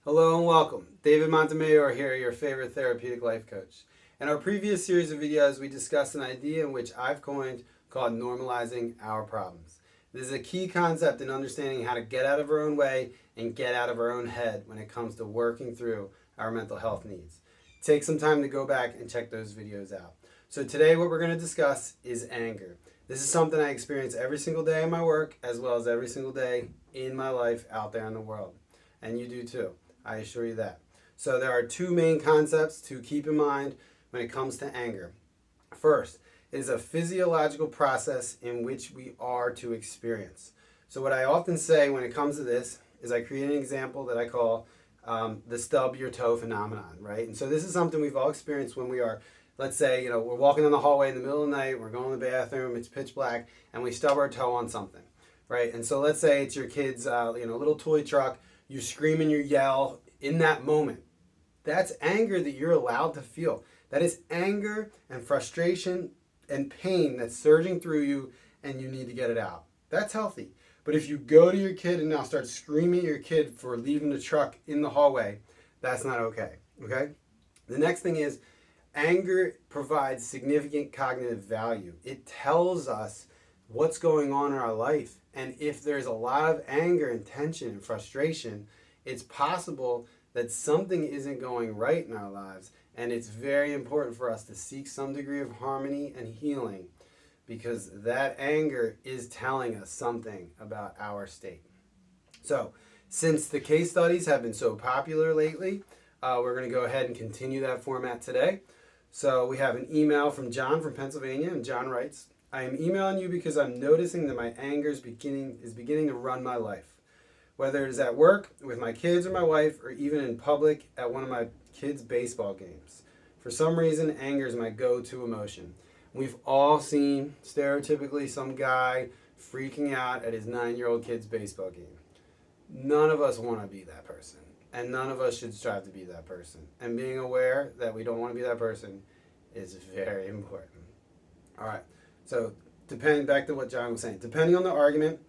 Hello and welcome. David Montemayor here, your favorite therapeutic life coach. In our previous series of videos, we discussed an idea in which I've coined called normalizing our problems. This is a key concept in understanding how to get out of our own way and get out of our own head when it comes to working through our mental health needs. Take some time to go back and check those videos out. So today what we're going to discuss is anger. This is something I experience every single day in my work as well as every single day in my life out there in the world. And you do too. I assure you that. So there are two main concepts to keep in mind when it comes to anger. First, it is a physiological process in which we are to experience. So what I often say when it comes to this is I create an example that I call the stub your toe phenomenon, right? And so this is something we've all experienced when we are, let's say, we're walking down the hallway in the middle of the night, we're going to the bathroom, it's pitch black, and we stub our toe on something, right? And so let's say it's your kid's little toy truck. You scream and you yell in that moment. That's anger that you're allowed to feel. That is anger and frustration and pain that's surging through you and you need to get it out. That's healthy. But if you go to your kid and now start screaming at your kid for leaving the truck in the hallway, that's not okay. Okay? The next thing is anger provides significant cognitive value. It tells us what's going on in our life. And if there's a lot of anger and tension and frustration, it's possible that something isn't going right in our lives. And it's very important for us to seek some degree of harmony and healing because that anger is telling us something about our state. So, since the case studies have been so popular lately, we're going to go ahead and continue that format today. So, we have an email from John from Pennsylvania, and John writes, I am emailing you because I'm noticing that my anger is beginning to run my life. Whether it is at work, with my kids or my wife, or even in public at one of my kids' baseball games. For some reason, anger is my go-to emotion. We've all seen, stereotypically, some guy freaking out at his 9-year-old kid's baseball game. None of us want to be that person, and none of us should strive to be that person. And being aware that we don't want to be that person is very important. All right. So, back to what John was saying, depending on the argument,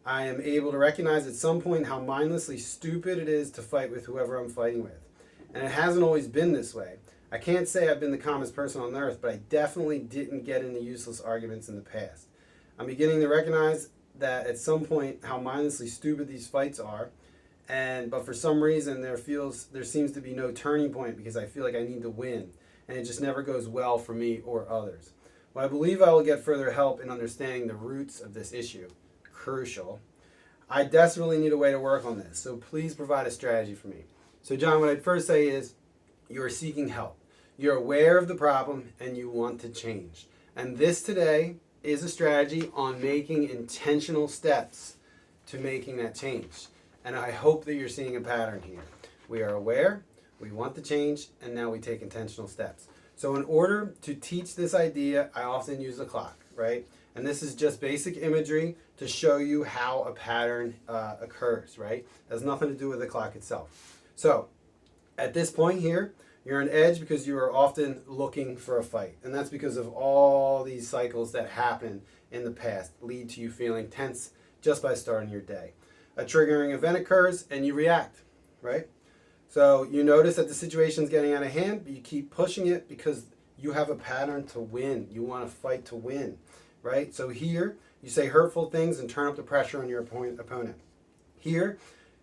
I am able to recognize at some point how mindlessly stupid it is to fight with whoever I'm fighting with. And it hasn't always been this way. I can't say I've been the calmest person on earth, but I definitely didn't get into useless arguments in the past. I'm beginning to recognize that at some point how mindlessly stupid these fights are, but for some reason there seems to be no turning point because I feel like I need to win, and it just never goes well for me or others. Well, I believe I will get further help in understanding the roots of this issue. Crucial. I desperately need a way to work on this, so please provide a strategy for me. So John, what I'd first say is you are seeking help. You're aware of the problem and you want to change. And this today is a strategy on making intentional steps to making that change. And I hope that you're seeing a pattern here. We are aware, we want to change, and now we take intentional steps. So in order to teach this idea, I often use a clock, right? And this is just basic imagery to show you how a pattern occurs, right? It has nothing to do with the clock itself. So at this point here, you're on edge because you are often looking for a fight. And that's because of all these cycles that happen in the past lead to you feeling tense just by starting your day. A triggering event occurs and you react, right? So you notice that the situation's getting out of hand, but you keep pushing it because you have a pattern to win. You want to fight to win, right? So here, you say hurtful things and turn up the pressure on your opponent. Here,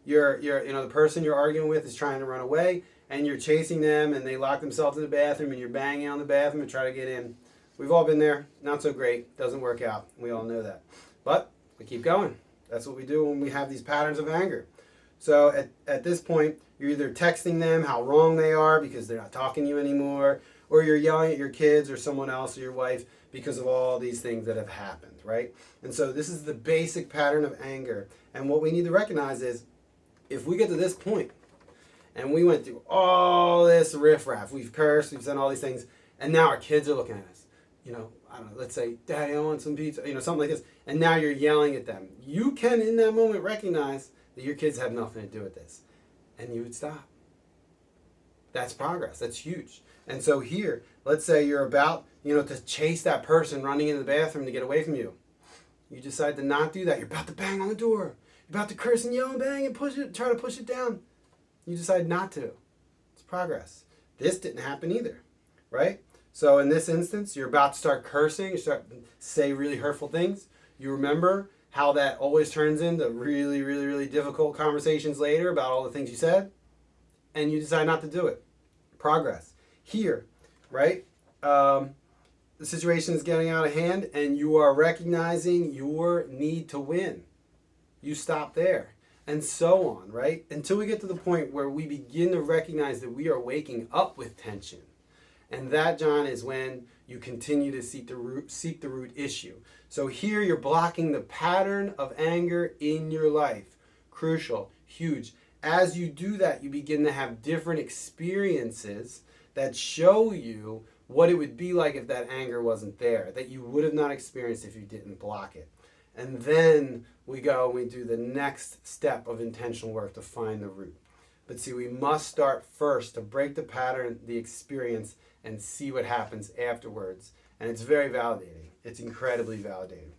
the person you're arguing with is trying to run away, and you're chasing them, and they lock themselves in the bathroom, and you're banging on the bathroom and try to get in. We've all been there. Not so great. Doesn't work out. We all know that. But we keep going. That's what we do when we have these patterns of anger. So at this point, you're either texting them how wrong they are because they're not talking to you anymore, or you're yelling at your kids or someone else or your wife because of all these things that have happened, right? And so this is the basic pattern of anger. And what we need to recognize is if we get to this point and we went through all this riffraff, we've cursed, we've done all these things, and now our kids are looking at us. I don't know, let's say, Daddy, I want some pizza, something like this. And now you're yelling at them. You can, in that moment, recognize that your kids have nothing to do with this. And you would stop. That's progress. That's huge. And so here, let's say you're about, to chase that person running in the bathroom to get away from you. You decide to not do that. You're about to bang on the door. You're about to curse and yell and bang and try to push it down. You decide not to. It's progress. This didn't happen either, right? So in this instance, you're about to start cursing, you start to say really hurtful things. You remember how that always turns into really, really, really difficult conversations later about all the things you said, and you decide not to do it. Progress. Here, right? The situation is getting out of hand, and you are recognizing your need to win. You stop there, and so on, right? Until we get to the point where we begin to recognize that we are waking up with tension. And that, John, is when you continue to seek the root issue. So here you're blocking the pattern of anger in your life. Crucial, huge. As you do that, you begin to have different experiences that show you what it would be like if that anger wasn't there, that you would have not experienced if you didn't block it. And then we go and we do the next step of intentional work to find the root. But see, we must start first to break the pattern, the experience, and see what happens afterwards. And it's very validating. It's incredibly validating.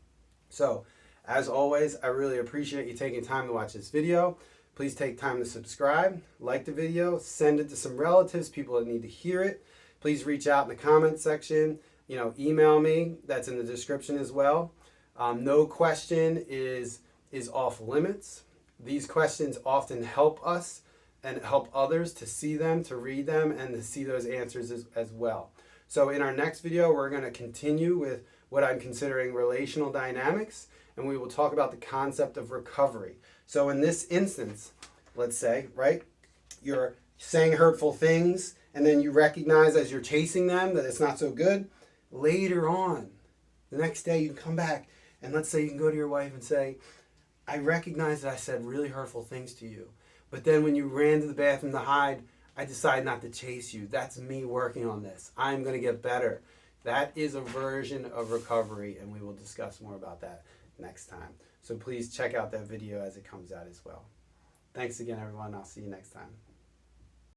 So, as always, I really appreciate you taking time to watch this video. Please take time to subscribe, like the video, send it to some relatives, people that need to hear it. Please reach out in the comment section, email me. That's in the description as well. No question is off limits. These questions often help us and help others to see them, to read them, and to see those answers as well. So in our next video, we're going to continue with what I'm considering relational dynamics, and we will talk about the concept of recovery. So in this instance, let's say, right, you're saying hurtful things, and then you recognize as you're chasing them that it's not so good. Later on, the next day, you can come back, and let's say you can go to your wife and say, I recognize that I said really hurtful things to you. But then when you ran to the bathroom to hide, I decided not to chase you. That's me working on this. I'm going to get better. That is a version of recovery, and we will discuss more about that next time. So please check out that video as it comes out as well. Thanks again, everyone. I'll see you next time.